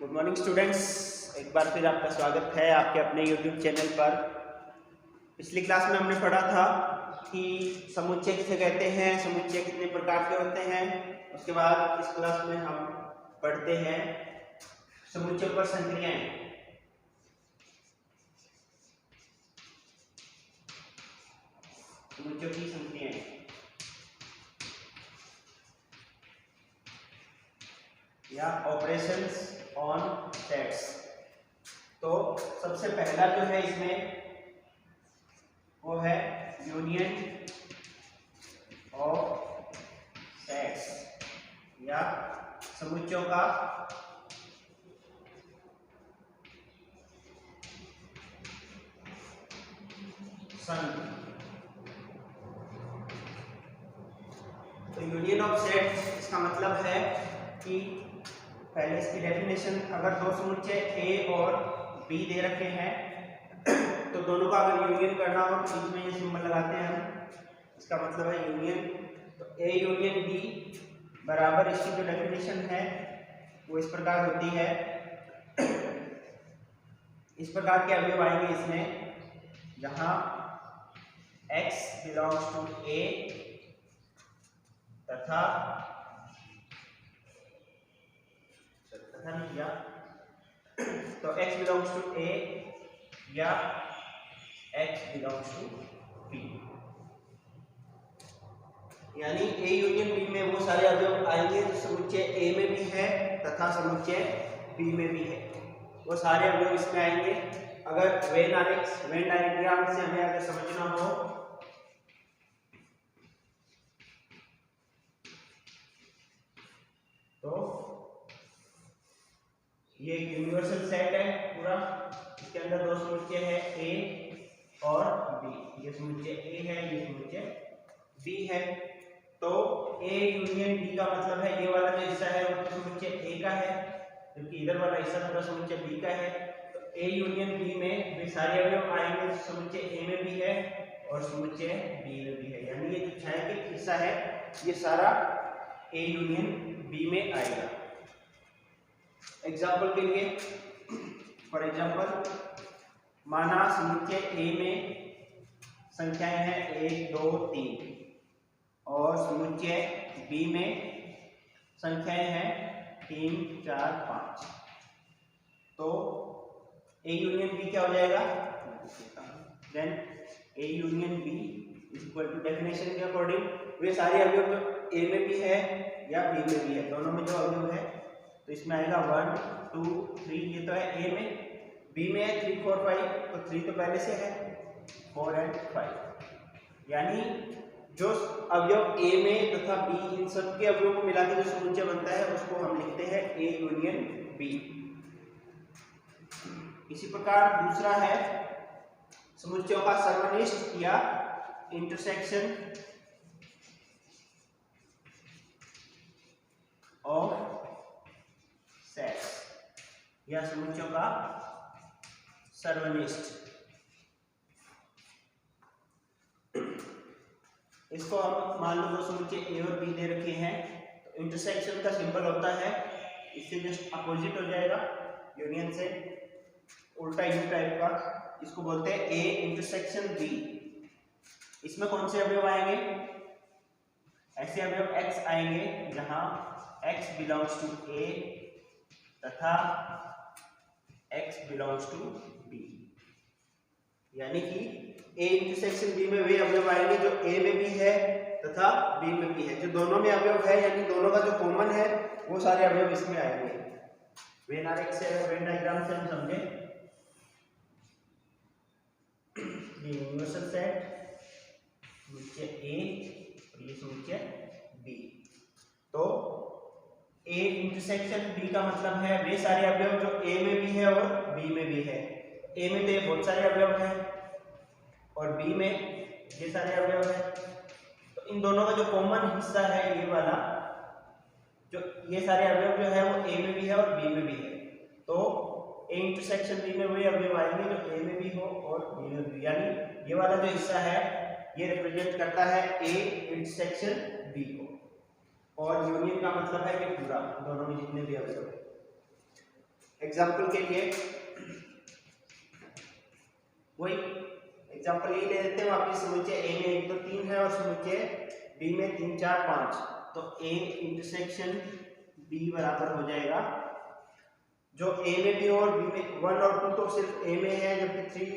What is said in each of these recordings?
Good morning students, एक बार फिर आपका स्वागत है आपके अपने यूट्यूब चैनल पर। पिछली क्लास में हमने पढ़ा था कि समुच्चय किसे कहते हैं, समुच्चय कितने प्रकार के होते हैं। उसके बाद इस क्लास में हम पढ़ते हैं समुच्चयों पर संक्रियाएं। समुच्चयों की संक्रियाएं या ऑपरेशंस ऑन सेट्स। तो सबसे पहला जो है इसमें वो है यूनियन ऑफ सेट्स या समुच्चयों का संघ। तो यूनियन ऑफ सेट्स इसका मतलब है कि पहले इसकी डेफिनेशन, अगर दो समुच्चय ए और बी दे रखे हैं तो दोनों का अगर यूनियन करना हो तो बीच में ये सिंबल लगाते हैं हम, इसका मतलब है यूनियन। तो ए यूनियन बी बराबर, इसकी जो डेफिनेशन है वो इस प्रकार होती है। इस प्रकार के अवयव आएंगे इसमें जहां x बिलोंग्स टू ए तथा या तो x बिलोंग्स टू ए या x बिलोंग्स टू बी, यानी a यूनियन b में वो सारे अवयव आएंगे जो समुच्चय a में भी है तथा समुच्चय b में भी है, वो सारे अवयव इसमें आएंगे। अगर वेन डायग्राम से हमें अगर समझना हो तो ये एक यूनिवर्सल सेट है पूरा, इसके अंदर दो समुच्चय है ए और बी। ये समुच्चय ए है, ये समुच्चय बी है। तो ए यूनियन बी का मतलब है ये वाला जो हिस्सा है वो समुच्चय ए का है, जबकि इधर वाला हिस्सा पूरा समुच्चय बी का है। तो ए यूनियन बी में वे सारे अवयव आएंगे समुच्चय ए में भी है और समुच्चय बी में भी है, यानी ये जो छायांकित हिस्सा है ये सारा ए यूनियन बी में आएगा। एग्जाम्पल के लिए, फॉर एग्जाम्पल माना समुच्चय ए में संख्याएं हैं 1 2 3 और समुच्चय बी में संख्याएं हैं 3 4 5। तो ए यूनियन बी क्या हो जाएगा, then A union B is equal to definition के अकॉर्डिंग वे सारे अवयव जो ए में भी है या बी में भी है, दोनों में जो अवयव है तो इसमें आएगा 1 2 3। ये तो है ए में, बी में है 3 4 5, तो 3 तो पहले से है, 4 और 5, यानी जो अवयव ए में तथा बी इन सब के अवयवों को मिला के जो समुच्चय बनता है उसको हम लिखते हैं ए यूनियन बी। इसी प्रकार दूसरा है समुच्चयों का सर्वनिष्ठ या इंटरसेक्शन ऑफ सेट्स या समुच्चयों का सर्वनिष्ठ। इसको हम मान लो दो समुच्चय ए और बी दे रखे हैं, तो इंटरसेक्शन का सिंबल होता है, इससे जस्ट अपोजिट हो जाएगा, यूनियन से उल्टा यू टाइप का, इसको बोलते हैं ए इंटरसेक्शन बी। इसमें कौन से अवयव आएंगे, ऐसे अवयव x आएंगे जहां x बिलोंग्स टू ए तथा x बिलोंग्स टू b, यानी कि a इंटरसेक्शन b में वे अवयव आएंगे जो a में भी है तथा b में भी है, जो दोनों में अवयव है यानी दोनों का जो कॉमन है वो सारे अवयव इसमें आएंगे। वेन आरेख से, वेन डायग्राम से हम समझे, ये यूनिवर्सल सेट समुच्चय a और ये समुच्चय b। तो a इंटरसेक्शन b का मतलब है वे सारे अवयव जो a में भी है और b में भी है। a में तो ये बहुत सारे अवयव हैं और b में ये सारे अवयव हैं, तो इन दोनों का जो कॉमन हिस्सा है ये वाला, जो ये सारे अवयव जो है वो a में भी है और b में भी है। तो a इंटरसेक्शन b में वे अवयव आएंगे जो a में भी हो और b में भी, यानी ये वाला जो हिस्सा है ये रिप्रेजेंट करता है a इंटरसेक्शन b को, और यूनियन का मतलब है कि पूरा दोनों में जितने भी अवयव एग्जाम्पल के लिए वही एग्जाम्पल यही ले लेते हैं वापिस। समुच्चय ए में 1 2 3 है और समुच्चय बी में 3 4 5, तो ए इंटरसेक्शन बी बराबर हो जाएगा, जो ए में भी और बी में 1 और 2 तो सिर्फ ए में है, जबकि 3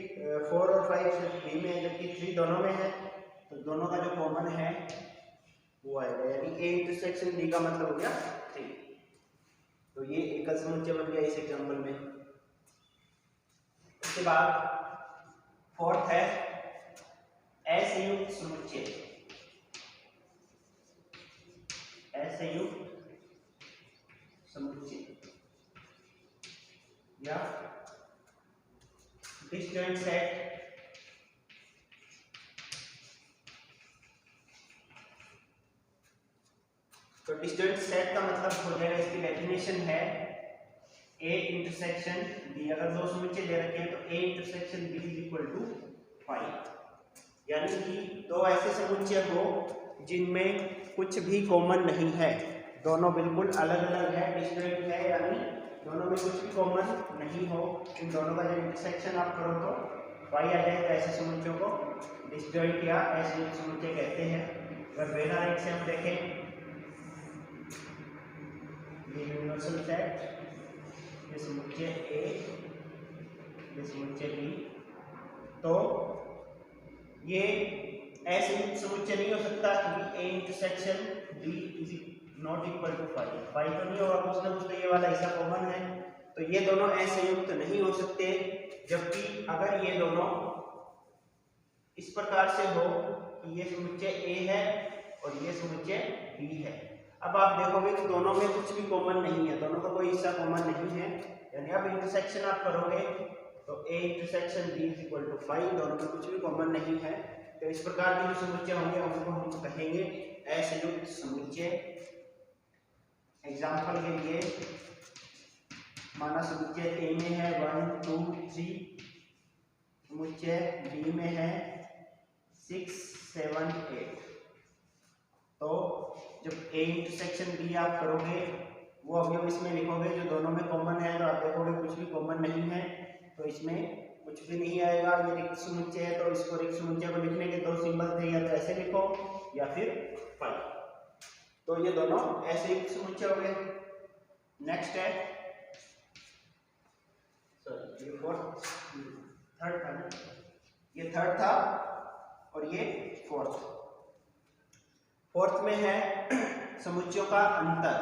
4 और 5 सिर्फ बी में है, जबकि 3 दोनों में है, तो दोनों का जो कॉमन है वो आएगा, यानी ए इंटरसेक्शन बी का मतलब हो गया 3। तो ये एकल समुच्चय बन गया इस एग्जाम्पल में। उसके बाद फोर्थ है असंयुक्त समुच्चय। असंयुक्त समुच्चय या डिस्जॉइंट सेट। तो डिस्जॉइंट सेट का मतलब हो जाएगा, इसकी डेफिनेशन है ए इंटरसेक्शन बी। अगर दो समुच्चय ले रखे हैं तो A intersection B is equal to 5, यानी कि दो ऐसे समुच्चय हो जिनमें कुछ भी कॉमन नहीं है, दोनों बिल्कुल अलग अलग है, डिस्जॉइंट है, यानी दोनों में कुछ भी कॉमन नहीं हो, इन दोनों का जब इंटरसेक्शन आप करो तो 5 आ जाएगा। ऐसे समुच्चयों को डिस्जॉइंट या असंयुक्त समुच्चय कहते हैं। अगर वेना रेट से हम देखें, ये यूनिवर्सल सेट, ये समुच्चय ए, ये समुच्चय बी, तो ये असंयुक्त समुच्चय नहीं हो सकता क्योंकि A intersection B is not equal to 5 तो नहीं होगा, कुछ ना कुछ तो ये वाला हिस्सा कॉमन है, तो ये दोनों असंयुक्त नहीं हो सकते। जबकि अगर ये दोनों इस प्रकार से हो कि ये समुच्चय ए है और ये समुच्चय बी है, अब आप देखोगे कि दोनों में कुछ भी कॉमन नहीं है, दोनों का कोई हिस्सा कॉमन नहीं है, यानी अब इंटरसेक्शन आप करोगे तो A intersection B is equal to 5, दोनों में कुछ भी कॉमन नहीं है। तो इस प्रकार के जो समुच्चय होंगे उनको हम कहेंगे असंयुक्त समुच्चय। एग्जाम्पल के लिए माना समुच्चय ए में है 1 2 3, समुच्चय बी में है 6 7 8, तो जब ए इंटरसेक्शन बी आप करोगे वो अवयव इसमें लिखोगे जो दोनों में कॉमन है, तो आप देखोगे कुछ भी कॉमन नहीं है, तो इसमें कुछ भी नहीं आएगा। ये रिक्त समुच्चय है तो इसको रिक्त समुच्चय को लिखने के 2 सिंबल थे, या तो ऐसे लिखो या फिर 5, तो ये दोनों ऐसे रिक्त समुच्चय हो गए। नेक्स्ट है सॉरी ये थर्ड था ना, ये थर्ड था और ये फोर्थ में है समुच्चयों का अंतर।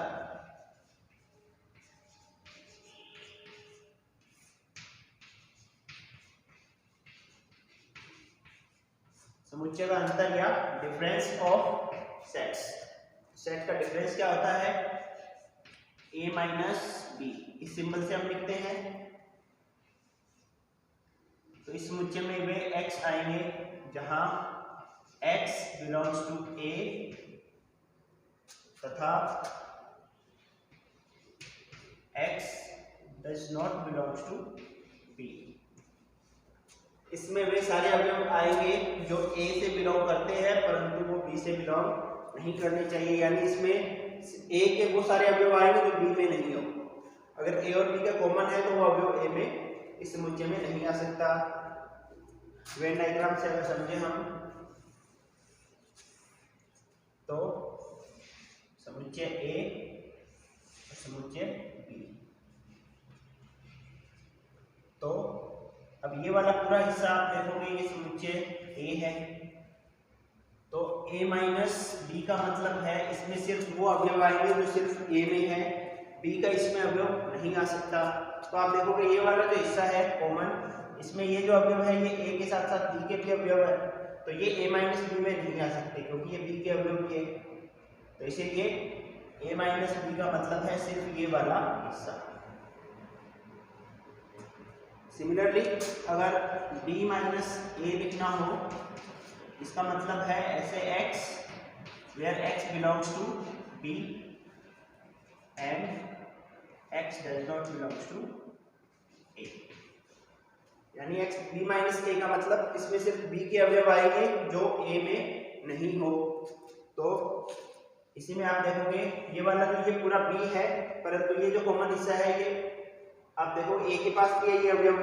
समुच्चय का अंतर या डिफरेंस ऑफ सेट्स। सेट का डिफरेंस क्या होता है, a माइनस बी, इस सिंबल से हम लिखते हैं। तो इस समुच्चय में वे x आएंगे जहां x बिलोंग्स टू a तथा x does not belongs to b। इसमें वे सारे अवयव आएंगे जो a से बिलोंग करते हैं परंतु वो b से बिलोंग नहीं करने चाहिए, यानी इसमें a के वो सारे अवयव आएंगे जो b में नहीं हो। अगर a और b का कॉमन है तो वो अवयव a में इस समुच्चय में नहीं आ सकता। वेन डायग्राम से अगर समझे हम तो समुच्चय a और समुच्चय b, तो अब ये वाला पूरा हिस्सा आप देखोगे ये समुच्चय a है, तो a माइनस बी का मतलब है इसमें सिर्फ वो अवयव आएंगे जो सिर्फ a में है, b का इसमें अवयव नहीं आ सकता। तो आप देखोगे ये वाला जो हिस्सा है कॉमन, इसमें ये जो अवयव है ये a के साथ साथ b के भी अवयव है, तो ये a माइनस बी में नहीं आ सकते क्योंकि ये b के अवयव भी है, तो इसीलिए a माइनस बी का मतलब है सिर्फ ये वाला हिस्सा। सिमिलरली अगर b माइनस a लिखना हो, इसका मतलब है ऐसे x where x belongs to b and x does not belongs to a, यानी x b माइनस a का मतलब इसमें सिर्फ b के अवयव आएंगे जो a में नहीं हो। तो इसी में आप देखोगे ये वाला तो ये पूरा b है, परंतु ये जो कॉमन हिस्सा है ये अब देखो a के पास भी है ये अवयव,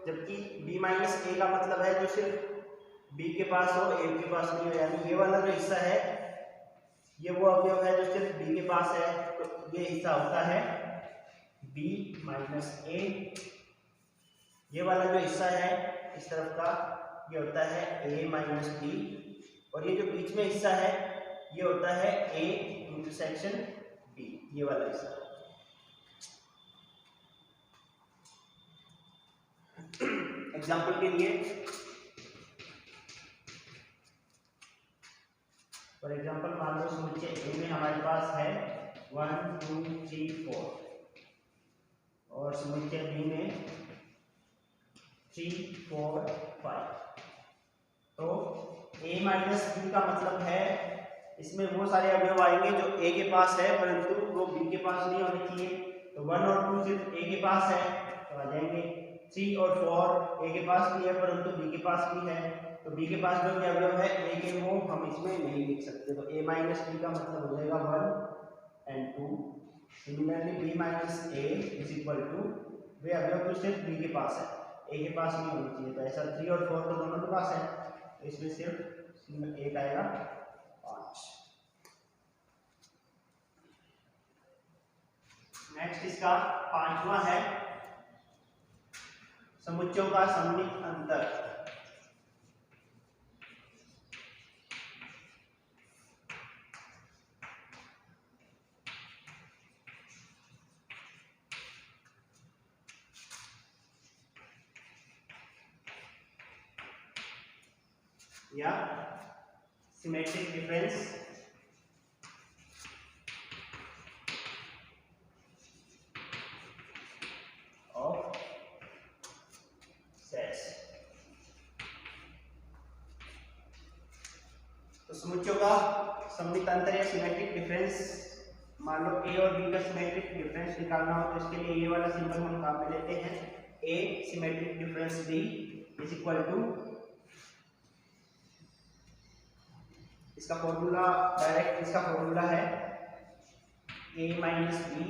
जबकि b माइनस a का मतलब है जो सिर्फ b के पास हो, a के पास नहीं हो, यानी ये वाला जो हिस्सा है ये वो अवयव है जो सिर्फ b के पास है, तो ये हिस्सा होता है b माइनस a। ये वाला जो हिस्सा है इस तरफ का ये होता है a माइनस b, और ये जो बीच में हिस्सा है ये होता है a इंटरसेक्शन b, ये वाला हिस्सा। एग्जाम्पल के लिए, फॉर एग्जाम्पल मान लो समुच्चय ए में हमारे पास है 1 2 3 4 और समुच्चय बी में 3 4 5। तो a माइनस बी का मतलब है इसमें वो सारे अवयव आएंगे जो a के पास है परंतु वो b के पास नहीं होने चाहिए। तो 1 और 2 सिर्फ a के पास है तो आ जाएंगे, 3 और 4 a के पास भी है परंतु b के पास भी है, तो b के पास जो भी अवयव है a के वो हम इसमें नहीं लिख सकते, तो a माइनस b का मतलब हो जाएगा 1 and 2। Similarly b minus a is equal two way अवयव तो सिर्फ b के पास है, a के पास नहीं होनी चाहिए, तो ऐसा 3 और 4 तो दोनों के पास है, तो इसमें सिर्फ एक आएगा 5। नेक्स्ट इसका पांचवा है समुच्चयों का सममित अंतर। या सिमेट्रिक डिफरेंस ऑफ सेट्स। तो समुच्चयों का सममित अंतर या सिमेट्रिक डिफरेंस, मान लो a और b का सिमेट्रिक डिफरेंस निकालना हो तो इसके लिए ये वाला सिंबल हम काम में लेते हैं, a symmetric difference b is equal to, इसका फॉर्मूला डायरेक्ट इसका फॉर्मूला है a minus B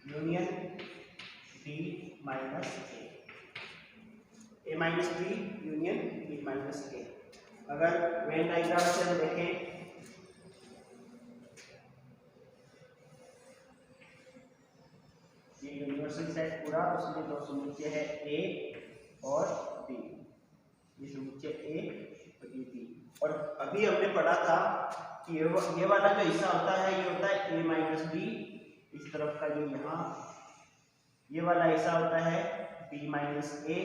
union b minus a minus B union b minus a। अगर वेन डायग्राम से हम देखें ये यूनिवर्सल सेट पूरा, उसमें दो समुच्चय है a और b, ये समुच्चय a और ये b। और अभी हमने पढ़ा था कि ये वाला जो हिस्सा होता है ये होता है a माइनस बी, इस तरफ का ये यहाँ ये वाला हिस्सा होता है b माइनस a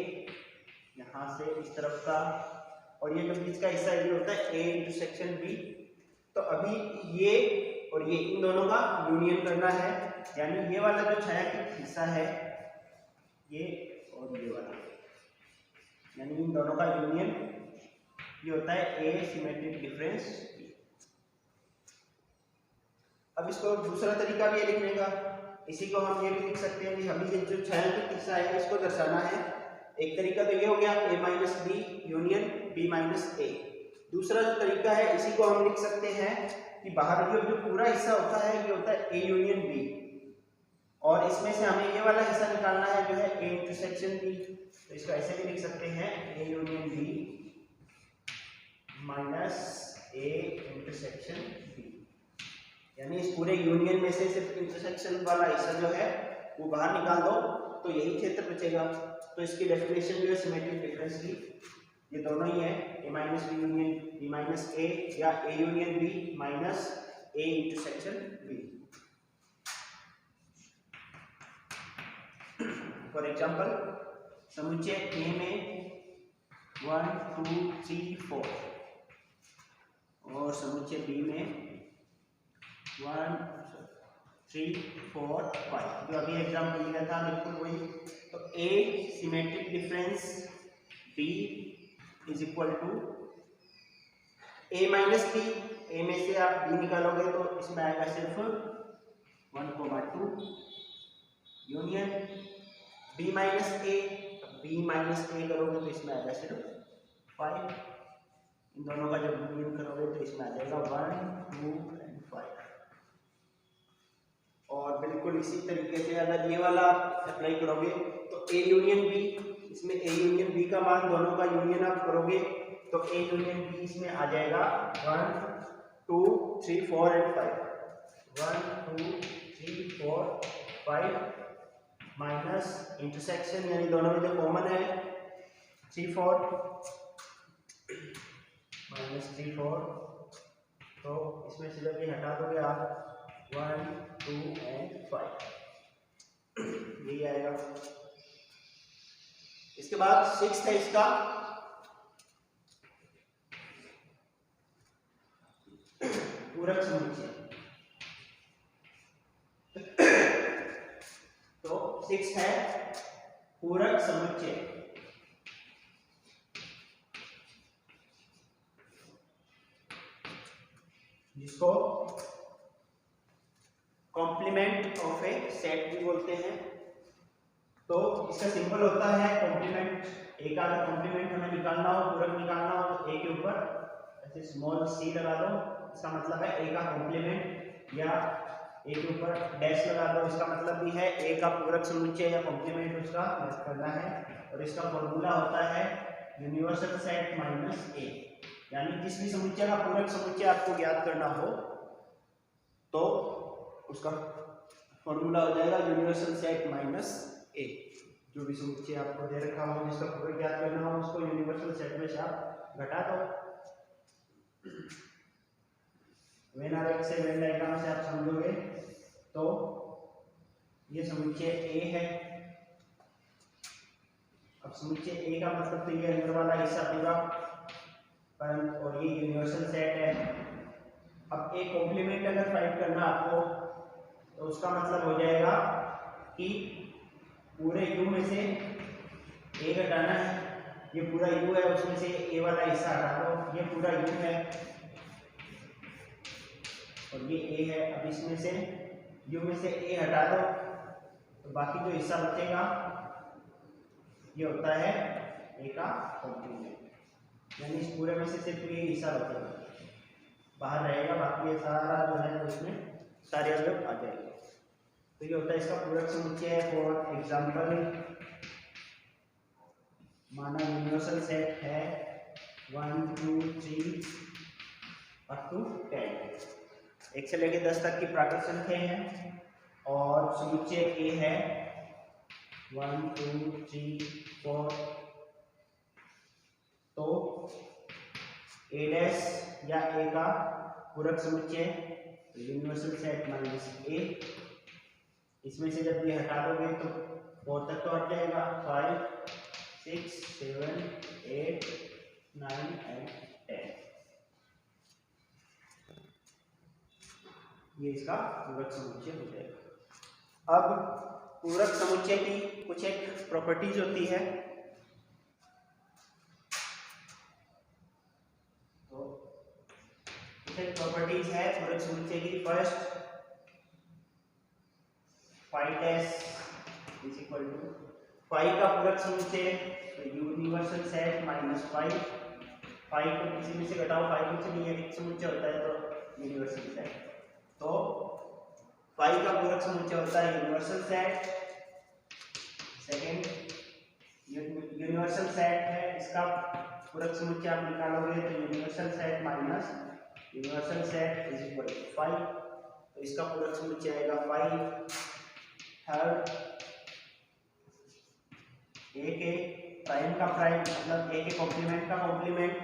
यहाँ से इस तरफ का, और ये जो बीच का हिस्सा ये होता है a इंटरसेक्शन b। तो अभी ये और ये इन दोनों का यूनियन करना है, यानी ये वाला जो छायांकित हिस्सा है ये और ये वाला, यानी इन दोनों का यूनियन ये होता है a सिमेट्रिक डिफरेंस b। अब इसको दूसरा तरीका भी है लिखने का, इसी को हम ये भी लिख सकते हैं कि हमें ये जो छायांकित हिस्सा है इसको दर्शाना है। एक तरीका तो ये हो गया a minus B union b minus a। दूसरा जो तरीका है इसी को हम लिख सकते हैं कि बाहर की जो पूरा हिस्सा होता है ये होता है a यूनियन b, और इसमें से हमें ये वाला हिस्सा निकालना है जो है a इंटरसेक्शन b। तो इसको ऐसे भी लिख सकते हैं a union b minus a intersection b, यानी इस पूरे यूनियन में से सिर्फ इंटरसेक्शन वाला हिस्सा जो है वो बाहर निकाल दो तो यही क्षेत्र बचेगा। तो इसकी डेफिनेशन जो है सिमेट्रिक डिफरेंस की ये दोनों ही है, a minus B union b minus a या a union b minus a intersection b। For example समुच्चय a में 1 2 3 4 और समुच्चय b में 1 3 4 5, जो अभी एग्जाम्पल लिया था बिल्कुल वही। तो a symmetric difference b is equal to a minus B, a में से आप b निकालोगे तो इसमें आएगा सिर्फ 1,2 union b minus a, b minus a करोगे तो इसमें आएगा सिर्फ 5, इन दोनों का जब यूनियन करोगे तो इसमें आ जाएगा 1 2 and 5। और बिल्कुल इसी तरीके से अगर ये वाला अप्लाई करोगे तो ए यूनियन बी, इसमें ए यूनियन बी का मान दोनों का यूनियन आप करोगे तो ए यूनियन बी इसमें आ जाएगा 1 2 3 4 एंड 5, 1 2 3 4 5 माइनस इंटरसेक्शन यानी दोनों में जो कॉमन है 3 4 माइनस 3 4, तो इसमें से जब ये हटा दोगे आप 1 2 एंड 5 यही आएगा। इसके बाद 6 है इसका पूरक समुच्चय। तो 6 है पूरक समुच्चय, जिसको कॉम्प्लीमेंट ऑफ ए सेट भी बोलते हैं। तो इसका सिंबल होता है कॉम्प्लीमेंट। एक आधा कॉम्प्लीमेंट हमें निकालना हो, पूरक निकालना हो तो ए के ऊपर ऐसे स्मॉल सी लगा दो, इसका मतलब है ए का कॉम्प्लीमेंट, या ए के ऊपर डैश लगा दो, इसका मतलब भी है ए का पूरक समुच्चय या कॉम्प्लीमेंट उसका ज्ञात करना है। और इसका फॉर्मूला होता है यूनिवर्सल सेट माइनस ए, यानी जिस भी समुच्चय का पूरक समुच्चय आपको ज्ञात करना हो तो उसका फॉर्मूला हो जाएगा यूनिवर्सल सेट माइनस ए। जो भी समुच्चय आपको दे रखा हो जिसका पूरक ज्ञात करना हो उसको यूनिवर्सल सेट में से आप घटा दो। वेन आर एक्स से वेन डायग्राम से आप समझोगे तो ये समुच्चय ए है। अब समुच्चय ए का मतलब तो ये अंदर वाला हिस्सा पूरा, और ये यूनिवर्सल सेट है। अब एक कॉम्प्लीमेंट अगर फाइंड करना आपको तो उसका मतलब हो जाएगा कि पूरे u में से a घटाना है, ये पूरा u है उसमें से a वाला हिस्सा हटा दो, ये पूरा u है और ये a है। अब इसमें से u में से a हटा दो तो बाकी जो हिस्सा बचेगा ये होता है a का कॉम्प्लीमेंट, यानी इस पूरे में से सिर्फ ये हिस्सा बचेगा, बाहर रहेगा, बाकी ये सारा जो है उसमें सारे अवयव आ जाएंगे। तो ये होता है इसका पूरक समुच्चय। फॉर एग्जांपल माना यूनिवर्सल सेट है 1 2 3 अप टू 10, 1 से लेकर 10 तक की प्राकृत संख्याएं हैं और समुच्चय ए है 1 2 3 4। तो ए डैश या ए का पूरक समुच्चय यूनिवर्सल सेट माइनस ए, इसमें से जब ये हटा दोगे तो 4 तक तो हट जाएगा, 5 6 7 8 9 एंड 10, ये इसका पूरक समुच्चय हो जाएगा। अब पूरक समुच्चय की कुछ एक प्रॉपर्टीज होती है। तो कुछ एक प्रॉपर्टीज है पूरक समुच्चय की। First, five dash is equal to 5 का पूरक समुच्चय तो यूनिवर्सल सेट माइनस 5, 5 को किसी में से घटाओ, 5 में से नहीं एक समुच्चय होता है तो यूनिवर्सल सेट। तो 5 का पूरक समुच्चय होता है universal set. Second, universal set है, इसका पूरक समुच्चय आप निकालोगे तो universal set minus universal set is equal to 5, तो इसका पूरक समुच्चय आएगा 5। थर्ड, ए के प्राइम का प्राइम मतलब ए के कॉम्प्लीमेंट का कॉम्प्लीमेंट,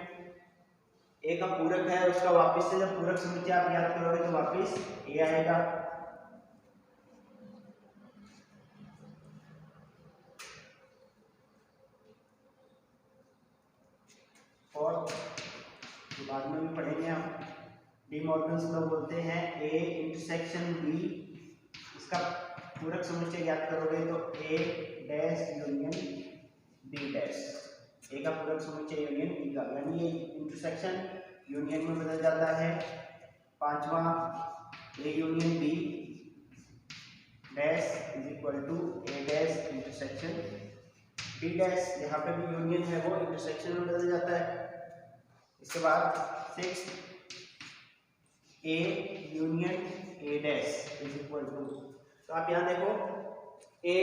ए का पूरक है उसका वापस से जब पूरक समुच्चय आप याद करोगे तो वापस ए आएगा। फोर्थ, बाद में भी पढ़ेंगे हम, डी मॉर्गन्स लॉ बोलते हैं ए इंटरसेक्शन बी, इसका पूरक समुच्चय ज्ञात करोगे तो ए डैश यूनियन बी डैश, ए का पूरक समुच्चय यूनियन बी का, यानी ये इंटरसेक्शन यूनियन में बदल जाता है। पांचवा, A union B dash is equal to A dash intersection B dash, यहाँ पे भी यूनियन है वो इंटरसेक्शन में बदल जाता है। इसके बाद 6, A union A dash is equal to तो आप यहाँ देखो ए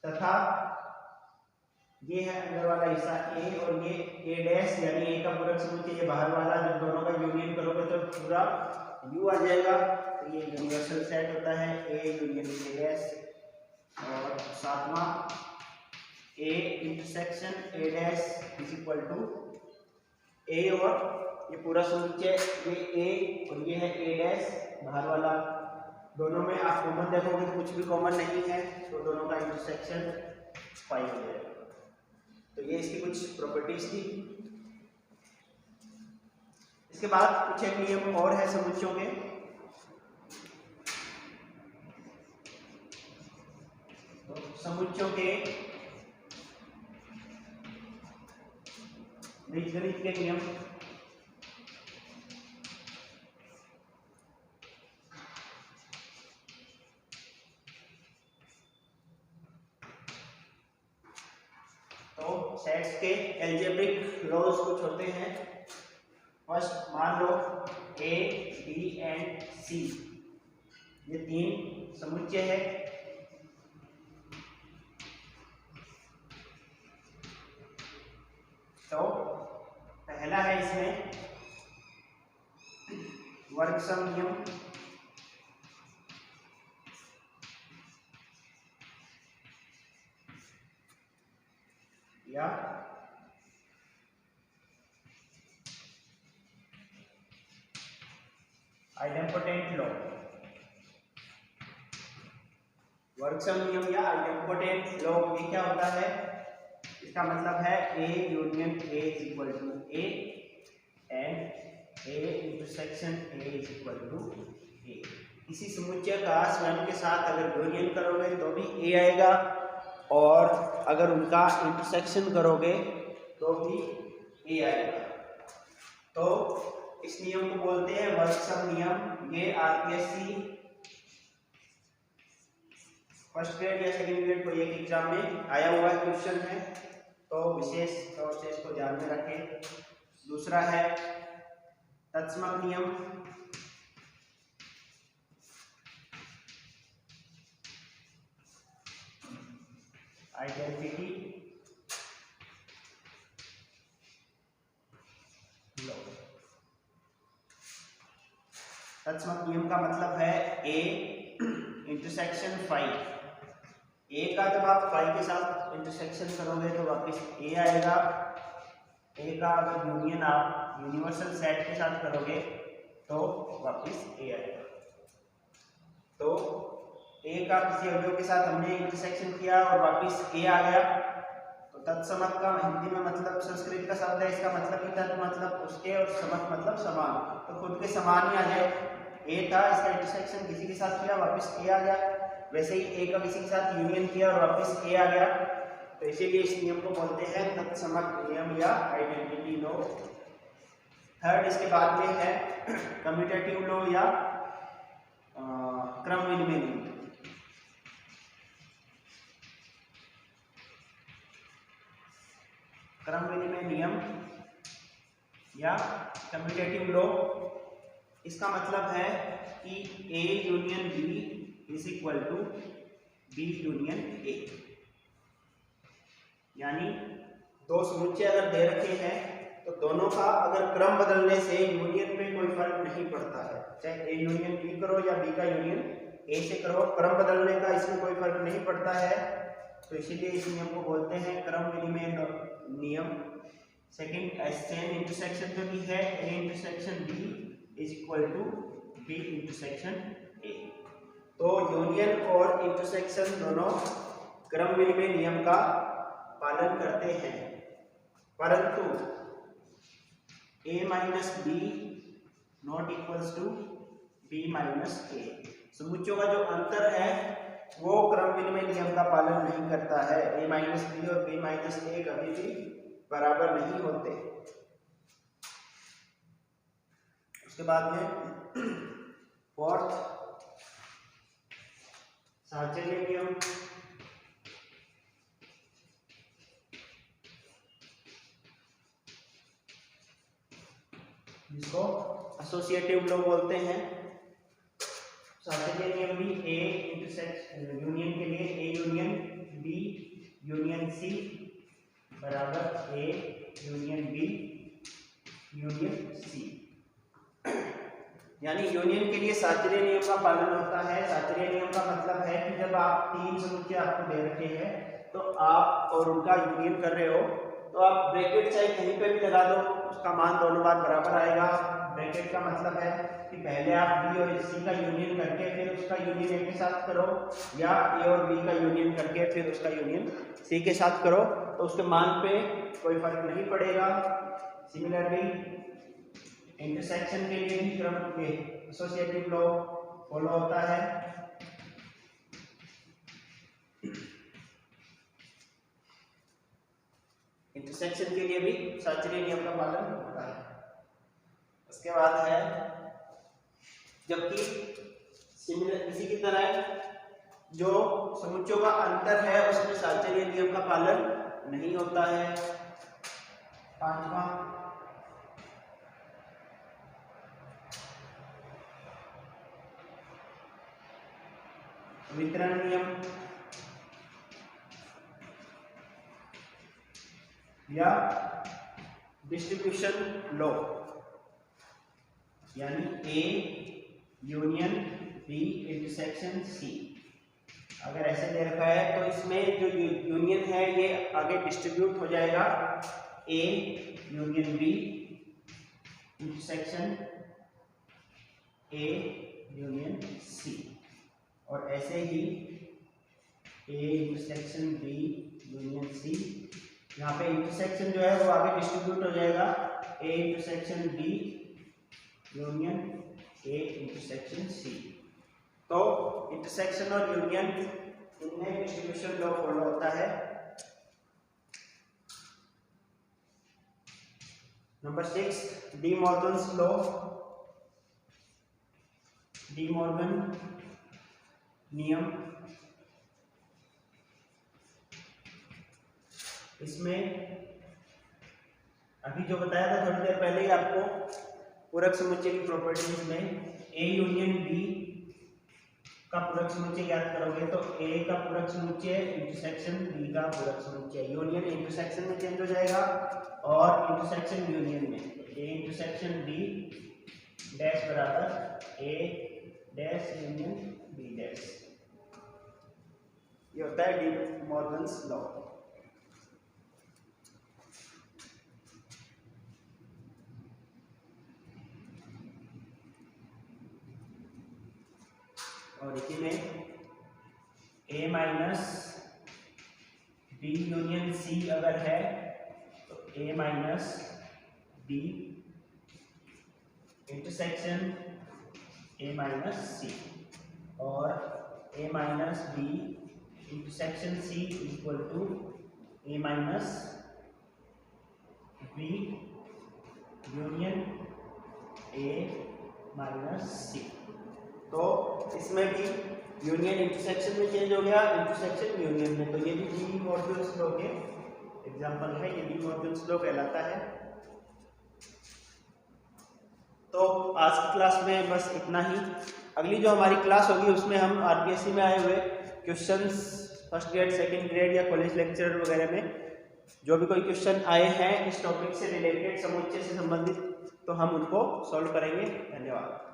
तथा ये है अंदर वाला हिस्सा ए और ये ए डैश यानी ए का पूरक समुच्चय, ये बाहर वाला, जब दोनों का यूनियन करोगे तो पूरा यू आ जाएगा। तो ये यूनिवर्सल सेट होता है ए यूनियन ए डैश। और सातवां A intersection A dash is equal to A और ये पूरा समुच्चय, ये ए और ये है ए डैश बाहर वाला, दोनों में आप कॉमन देखोगे तो कुछ भी कॉमन नहीं है, तो दोनों का इंटरसेक्शन 5 हो जाएगा। तो ये इसकी कुछ प्रॉपर्टीज थी। इसके बाद कुछ एक नियम और है समुच्चयों के। तो समुच्चयों के बीजगणित के नियम। तो सेट्स के एल्जेब्रिक लॉज कुछ होते हैं। फर्स्ट मान लो ए बी एंड सी, ये 3 समुच्चय है। तो पहला है इसमें वर्गसम नियम, या आइडेम्पोटेंट लॉ। वर्गसम नियम या आइडेम्पोटेंट लॉ ये क्या होता है? इसका मतलब है A union A is equal to A and A intersection A is equal to A. किसी समुच्चय का स्वयं के साथ अगर यूनियन करोगे तो भी ए आएगा, और अगर उनका इंटरसेक्शन करोगे तो भी ए आएगा। तो इस नियम को बोलते हैं वर्गसम नियम। ये आरपीएससी फर्स्ट ग्रेड या सेकंड ग्रेड कोई एक एग्जाम में आया हुआ क्वेश्चन है, तो विशेष तौर से इसको ध्यान में रखें। दूसरा है तत्समक नियम। Identity law. तत्समक नियम का मतलब है ए इंटरसेक्शन 5। ए का जब आप 5 के साथ इंटरसेक्शन करोगे तो वापस ए आएगा। ए का अगर यूनियन आप यूनिवर्सल सेट के साथ करोगे तो वापस ए आएगा। तो ए का किसी अवयव के साथ हमने इंटरसेक्शन किया और वापस ए आ गया, तो तत्समक का हिंदी में मतलब संस्कृत का शब्द है, इसका मतलब ही तत् मतलब उसके और समक मतलब समान, तो खुद के समान ही आ जाए। ए था, इसका इंटरसेक्शन किसी के साथ किया, वापस ए आ गया। वैसे ही ए का किसी के साथ यूनियन किया और वापस ए आ गया, तो इसीलिए इस नियम को बोलते हैं तत्समक नियम या आइडेंटिटी लॉ। थर्ड इसके बाद में है कम्यूटेटिव लॉ या क्रम विनिमय नियम। क्रम विनिमय नियम या कम्यूटेटिव लॉ, इसका मतलब है कि A union B is equal to B union A. यानी दो समुच्चय अगर दे रखे हैं तो दोनों का अगर क्रम बदलने से यूनियन पे कोई फर्क नहीं पड़ता है, चाहे ए यूनियन बी करो या बी का यूनियन ए से करो, क्रम बदलने का इसमें कोई फर्क नहीं पड़ता है। तो इसीलिए इस नियम को बोलते हैं क्रम विनिमय नियम। सेकंड सेम इंटरसेक्शन पे भी है, A intersection B is equal to B intersection A. तो यूनियन और इंटरसेक्शन दोनों क्रम विनिमय नियम का पालन करते हैं, परंतु a minus B not equals to B minus A. समुच्चयों का जो अंतर है वो क्रम विनिमय नियम का पालन नहीं करता है। a माइनस बी और b माइनस ए कभी भी बराबर नहीं होते। उसके बाद में फोर्थ साहचर्य नियम। जिसको एसोसिएटिव लॉ बोलते हैं। सातत्य नियम भी ए इंटरसेक्शन यूनियन के लिए A union B union C बराबर A union B union C. यानी यूनियन के लिए सातत्य नियम का पालन होता है। सातत्य नियम का मतलब है कि जब आप तीन समुच्चय आपको दे रखे हैं तो आप और उनका यूनियन कर रहे हो तो आप ब्रैकेट चाहे कहीं पे भी लगा दो, उसका मान दोनों बार बराबर आएगा। ब्रैकेट का मतलब है कि पहले आप बी और सी का यूनियन करके फिर उसका यूनियन ए के साथ करो, या ए और बी का यूनियन करके फिर उसका यूनियन सी के साथ करो, तो उसके मान पे कोई फर्क नहीं पड़ेगा। सिमिलरली इंटरसेक्शन के लिए भी क्रम के एसोसिएटिव लॉ फॉलो होता है। इंटरसेक्शन के लिए भी सातत्य नियम का पालन होता है। उसके बाद है जबकि सिमिलर इसी की तरह जो समुच्चयों का अंतर है उसमें सातत्य नियम का पालन नहीं होता है। पांचवा वितरण नियम या डिस्ट्रीब्यूशन लॉ, यानी A union B intersection C. अगर ऐसे दे रखा है तो इसमें जो यूनियन है ये आगे डिस्ट्रीब्यूट हो जाएगा A union B intersection A union C, और ऐसे ही A intersection B union C. यहाँ पे इंटरसेक्शन जो है वो आगे डिस्ट्रीब्यूट हो जाएगा A intersection B union A intersection C. तो इंटरसेक्शन और यूनियन इनमें डिस्ट्रीब्यूशन लॉ फॉलो होता है। Number 6 D Morgan's law. De Morgan नियम, इसमें अभी जो बताया था थोड़ी देर पहले ही आपको पूरक समुच्चय की प्रॉपर्टीज में ए यूनियन बी का पूरक समुच्चय ज्ञात करोगे तो ए का पूरक समुच्चय इंटरसेक्शन बी का पूरक समुच्चय, यूनियन इंटरसेक्शन में चेंज हो जाएगा और इंटरसेक्शन यूनियन में ए इंटरसेक्शन बी डैश बराबर A dash union B dash. ये होता है डी मॉर्गन्स लॉ। और इसी में A minus B union C अगर है तो A minus B intersection A minus C, और A minus B intersection C equal to A minus B union A minus C. तो इसमें भी यूनियन इंटरसेक्शन में चेंज हो गया, इंटरसेक्शन यूनियन में, तो ये भी डी मॉर्गन्स लॉ के एग्जांपल है, ये डी मॉर्गन्स लॉ कहलाता है। तो आज की क्लास में बस इतना ही। अगली जो हमारी क्लास होगी उसमें हम आरपीएससी में आए हुए questions first grade second grade या कॉलेज लेक्चर वगैरह में जो भी कोई क्वेश्चन आए हैं इस टॉपिक से रिलेटेड, समुच्चय से संबंधित, तो हम उनको सॉल्व करेंगे। धन्यवाद।